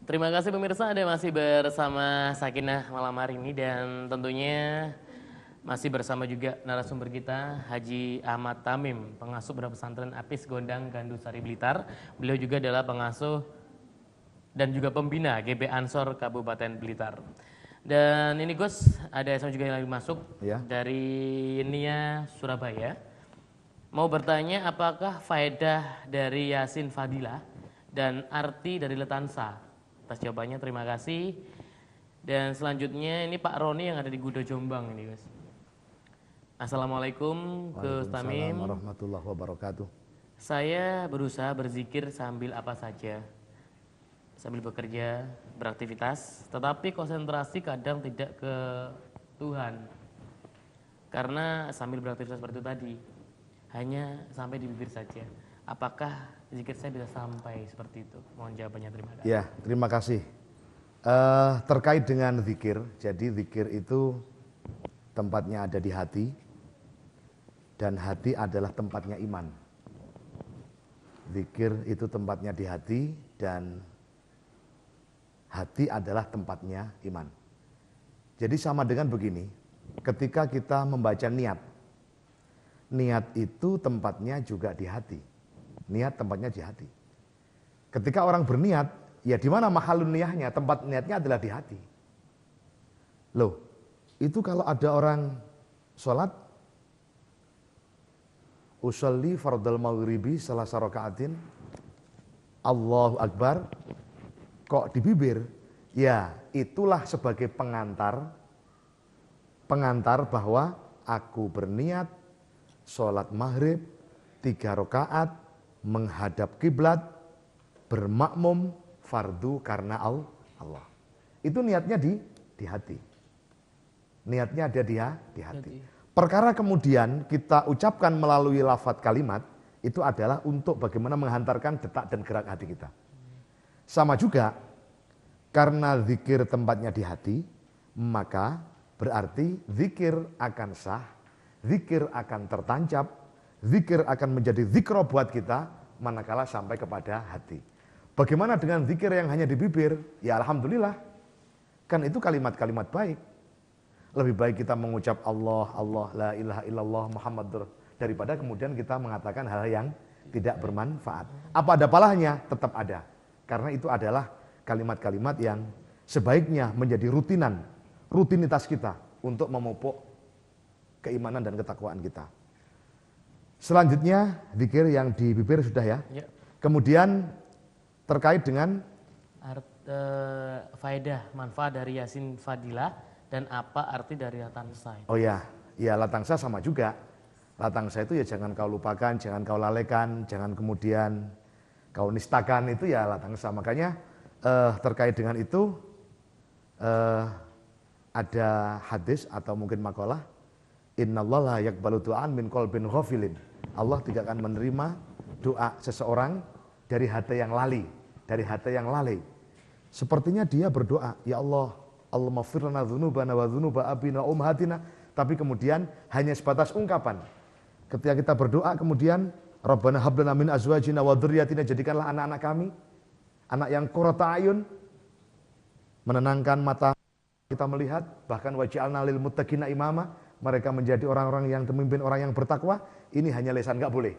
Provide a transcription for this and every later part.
Terima kasih pemirsa, Anda masih bersama Sakinah malam hari ini dan tentunya masih bersama juga narasumber kita Haji Ahmad Tamim, pengasuh Pondok Pesantren Apis Gondang Gandusari Blitar. Beliau juga adalah pengasuh dan juga pembina GB Ansor Kabupaten Blitar. Dan ini Gus, ada SMS juga yang lagi masuk dari Nia Surabaya. Mau bertanya apakah faedah dari Yasin Fadilah dan arti dari letansa? Atas jawabannya terima kasih. Dan selanjutnya ini Pak Roni yang ada di Gudo Jombang ini Gus. Assalamualaikum Gus Tamim. Waalaikumsalam warahmatullahi wabarakatuh. Saya berusaha berzikir sambil apa saja, sambil bekerja, beraktivitas, tetapi konsentrasi kadang tidak ke Tuhan. Karena sambil beraktivitas seperti itu tadi, hanya sampai di bibir saja. Apakah zikir saya bisa sampai seperti itu? Mohon jawabannya, terima kasih. Ya, terima kasih. Terkait dengan zikir, jadi zikir itu tempatnya ada di hati, dan hati adalah tempatnya iman. Zikir itu tempatnya di hati, dan hati adalah tempatnya iman. Jadi sama dengan begini, ketika kita membaca niat, niat itu tempatnya juga di hati. Niat tempatnya di hati. Ketika orang berniat, ya di mana mahalun niyahnya? Tempat niatnya adalah di hati. Loh, itu kalau ada orang sholat, usolli fardal maghribi salasa rakaatin, Allahu Akbar, kok di bibir? Ya, itulah sebagai pengantar bahwa aku berniat sholat maghrib 3 rakaat menghadap kiblat, bermakmum fardu karena Allah. Itu niatnya di hati. Niatnya ada di hati. Perkara kemudian kita ucapkan melalui lafadz kalimat, itu adalah untuk bagaimana menghantarkan detak dan gerak hati kita. Sama juga, karena zikir tempatnya di hati, maka berarti zikir akan sah, zikir akan tertancap, zikir akan menjadi zikro buat kita manakala sampai kepada hati. Bagaimana dengan zikir yang hanya di bibir? Ya alhamdulillah, kan itu kalimat-kalimat baik. Lebih baik kita mengucap Allah, Allah, la ilaha illallah, Muhammadur, daripada kemudian kita mengatakan hal yang tidak bermanfaat. Apa ada palanya? Tetap ada. Karena itu adalah kalimat-kalimat yang sebaiknya menjadi rutinitas kita untuk memupuk keimanan dan ketakwaan kita. Selanjutnya, zikir yang di bibir sudah ya. Kemudian terkait dengan faedah, manfaat dari Yasin Fadilah dan apa arti dari latansa? Oh ya, latansa sama juga. Latansa itu ya jangan kau lupakan, jangan kau lalaikan, jangan kemudian kau nistakan, itu ya latansa. Makanya terkait dengan itu ada hadis atau mungkin makalah, innallaha yaqbalu du'an min qalbin ghafilin. Allah tidak akan menerima doa seseorang dari hati yang lalai, Sepertinya dia berdoa, ya Allah, Allahumma ighfir lana dzunubana wa dzunuba abina wa ummahatina, tapi kemudian hanya sebatas ungkapan. Ketika kita berdoa kemudian Rabbana hab lana min azwajina wa dzurriyyatina, jadikanlah anak-anak kami anak yang qurrata ayun, menenangkan mata kita melihat, bahkan waj'alna lil muttaqina imama, mereka menjadi orang-orang yang memimpin orang yang bertakwa. Ini hanya lisan, enggak boleh.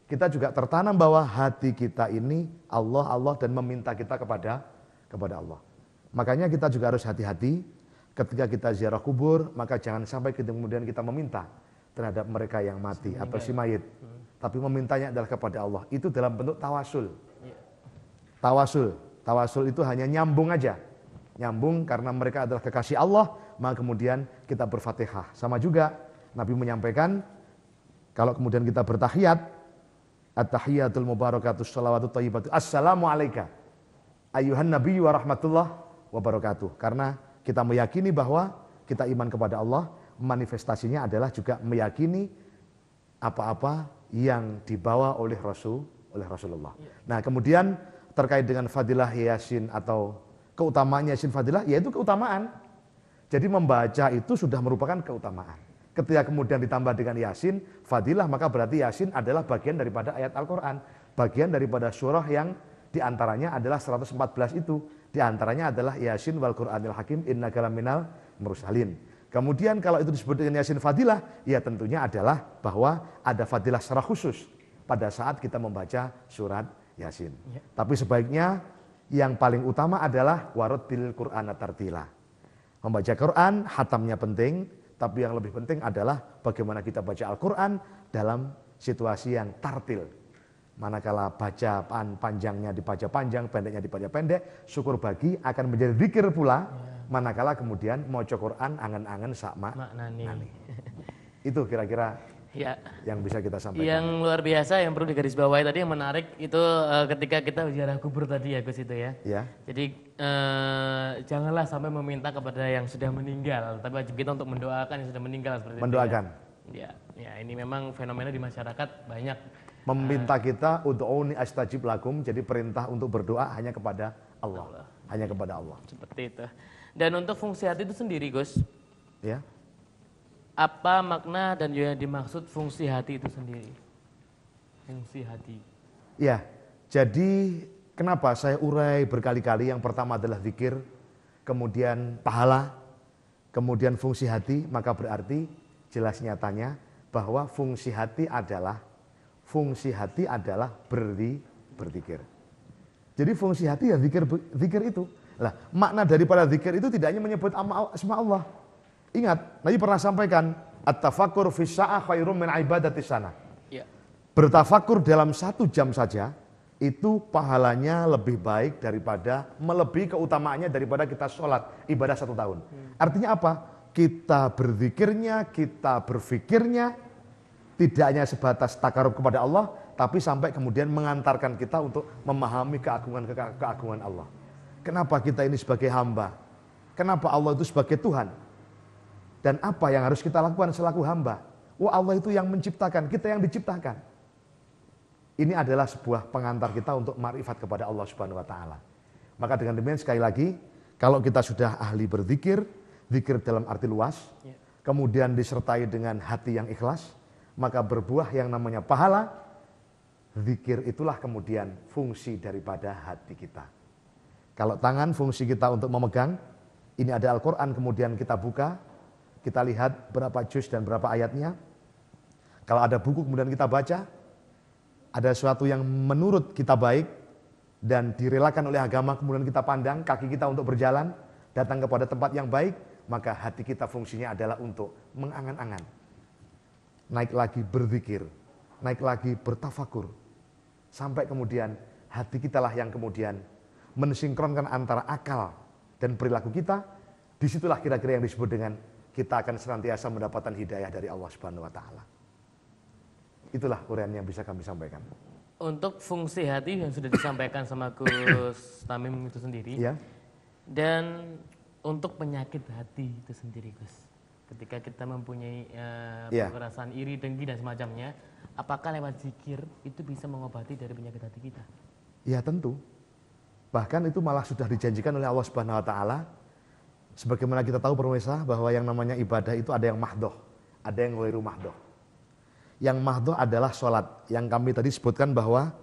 Kita juga tertanam bahwa hati kita ini Allah dan meminta kita kepada Allah. Makanya kita juga harus hati-hati ketika kita ziarah kubur, maka jangan sampai kemudian kita meminta terhadap mereka yang mati atau si mayit. Tapi memintanya adalah kepada Allah. Itu dalam bentuk tawasul. Tawasul itu hanya nyambung aja. Nyambung karena mereka adalah kekasih Allah, maka kemudian kita berfatihah. Sama juga Nabi menyampaikan, kalau kemudian kita bertahiyat, at-tahiyatul mubarakatus shalawatut thayyibatu, assalamu alayka ayyuhan nabiyyu wa rahmatullah wa barakatuh. Karena kita meyakini bahwa kita iman kepada Allah, manifestasinya adalah juga meyakini apa-apa yang dibawa oleh Rasulullah. Nah, kemudian terkait dengan fadilah Yasin atau keutamaan Yasin Fadilah, yaitu keutamaan. Jadi membaca itu sudah merupakan keutamaan. Ketika kemudian ditambah dengan Yasin Fadilah, maka berarti Yasin adalah bagian daripada ayat Al-Quran, bagian daripada surah yang diantaranya adalah 114 itu Di antaranya adalah Yasin wal Qur'anil Hakim innaka laminal mursalin. Kemudian kalau itu disebut dengan Yasin fadilah, ya tentunya adalah bahwa ada fadilah secara khusus pada saat kita membaca surat Yasin. Ya. Tapi sebaiknya yang paling utama adalah warattil Qur'ana tartila. Membaca Quran, hatamnya penting, tapi yang lebih penting adalah bagaimana kita baca Al-Quran dalam situasi yang tartil. Manakala bacaan panjangnya dibaca panjang, pendeknya dibaca pendek, syukur bagi akan menjadi zikir pula. Manakala kemudian maca Quran angan-angan sak maknani. Itu kira-kira Ya. yang bisa kita sampaikan. Yang luar biasa yang perlu digarisbawahi tadi yang menarik itu ketika kita ziarah kubur tadi ya Gus itu ya. Ya. Jadi janganlah sampai meminta kepada yang sudah meninggal, tapi wajib kita untuk mendoakan yang sudah meninggal seperti Mendoakan. itu ya. Ya, ini memang fenomena di masyarakat banyak. Meminta kita ud'uni astajib lakum, jadi perintah untuk berdoa hanya kepada Allah. Hanya kepada Allah. Seperti itu. Dan untuk fungsi hati itu sendiri Gus, Ya. apa makna dan yang dimaksud fungsi hati itu sendiri? Fungsi hati. Ya, jadi kenapa saya urai berkali-kali, yang pertama adalah zikir, kemudian pahala, kemudian fungsi hati, maka berarti jelas nyatanya bahwa fungsi hati adalah berzikir. Jadi fungsi hati ya zikir itu. Lah, makna daripada zikir itu tidak hanya menyebut asma Allah. Ingat, Nabi pernah sampaikan, at-tafakkur fi sa'ah khairum min ibadati sana. Ya. Bertafakur dalam 1 jam saja itu pahalanya lebih baik daripada, melebihi keutamaannya daripada kita sholat ibadah 1 tahun. Artinya apa? Kita berzikirnya, kita berfikirnya tidak hanya sebatas takarub kepada Allah, tapi sampai kemudian mengantarkan kita untuk memahami keagungan Allah. Kenapa kita ini sebagai hamba? Kenapa Allah itu sebagai Tuhan? Dan apa yang harus kita lakukan selaku hamba? Wah, Allah itu yang menciptakan, kita yang diciptakan. Ini adalah sebuah pengantar kita untuk ma'rifat kepada Allah Subhanahu wa taala. Maka dengan demikian sekali lagi, kalau kita sudah ahli berzikir, zikir dalam arti luas, kemudian disertai dengan hati yang ikhlas, maka berbuah yang namanya pahala. Zikir itulah kemudian fungsi daripada hati kita. Kalau tangan fungsi kita untuk memegang, ini ada Al-Quran, kemudian kita buka, kita lihat berapa juz dan berapa ayatnya. Kalau ada buku kemudian kita baca, ada sesuatu yang menurut kita baik dan direlakan oleh agama kemudian kita pandang, kaki kita untuk berjalan, datang kepada tempat yang baik, maka hati kita fungsinya adalah untuk mengangan-angan. Naik lagi berzikir, naik lagi bertafakur. Sampai kemudian hati kita lah yang kemudian mensinkronkan antara akal dan perilaku kita. Disitulah kira-kira yang disebut dengan kita akan senantiasa mendapatkan hidayah dari Allah Subhanahu wa taala. Itulah uraian yang bisa kami sampaikan. Untuk fungsi hati yang sudah disampaikan sama Gus Tamim itu sendiri. Ya. Dan untuk penyakit hati itu sendiri Gus. Ketika kita mempunyai perasaan iri, dengki dan semacamnya, apakah lewat zikir itu bisa mengobati dari penyakit hati kita? Ya tentu. Bahkan itu malah sudah dijanjikan oleh Allah Subhanahu wa taala. Sebagaimana kita tahu pemirsa bahwa yang namanya ibadah itu ada yang mahdoh, ada yang ghairu mahdoh. Yang mahdoh adalah sholat. Yang kami tadi sebutkan bahwa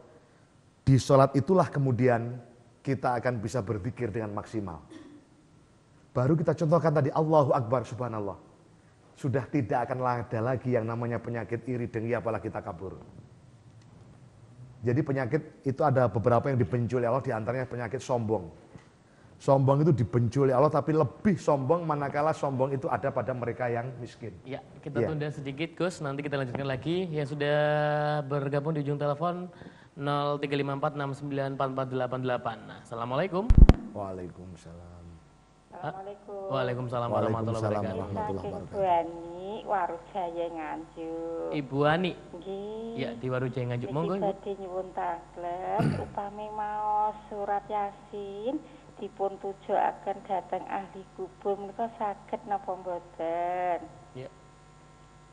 di sholat itulah kemudian kita akan bisa berzikir dengan maksimal. Baru kita contohkan tadi Allahu Akbar subhanallah. Sudah tidak akan ada lagi yang namanya penyakit iri, dengki, apalagi takabur. Jadi penyakit itu ada beberapa yang dibenci oleh Allah, diantaranya penyakit sombong. Sombong itu dibenci oleh Allah, tapi lebih sombong manakala sombong itu ada pada mereka yang miskin. Ya, kita tunda sedikit Gus, nanti kita lanjutkan lagi. Yang sudah bergabung di ujung telepon 0354694488. Nah, assalamualaikum. Waalaikumsalam. Assalamualaikum. Waalaikumsalam warahmatullahi wabarakatuh. Saking Bu Ani, Warujaya Nganjuk. Ibu Ani. Nggih. Ya, di Warujaya Nganjuk. Monggo Ibu. Badhe nyuwun taglem upami maos surat Yasin dipun tujuaken dhateng ahli kubur menika saged napa mboten? Ya.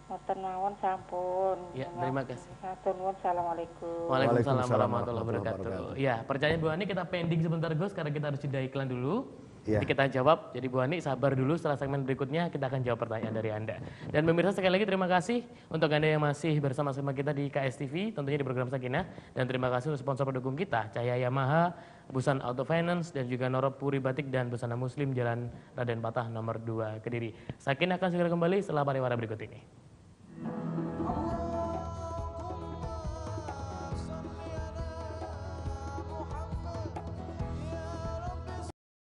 Mboten mawon sampun. Ya, terima kasih. Matur nuwun. Assalamualaikum. Waalaikumsalam warahmatullahi wabarakatuh. Ya, pertanyaan Bu Ani kita pending sebentar Gus karena kita harus jeda iklan dulu. Ya. Nanti kita jawab. Jadi Bu Ani sabar dulu, setelah segmen berikutnya kita akan jawab pertanyaan dari Anda. Dan pemirsa sekali lagi terima kasih untuk Anda yang masih bersama-sama kita di KSTV, tentunya di program Sakinah. Dan terima kasih untuk sponsor pendukung kita, Cahaya Yamaha, Busan Auto Finance, dan juga Norop Puri Batik dan Busana Muslim Jalan Raden Patah nomor 2 Kediri. Sakin akan segera kembali setelah pariwara berikut ini.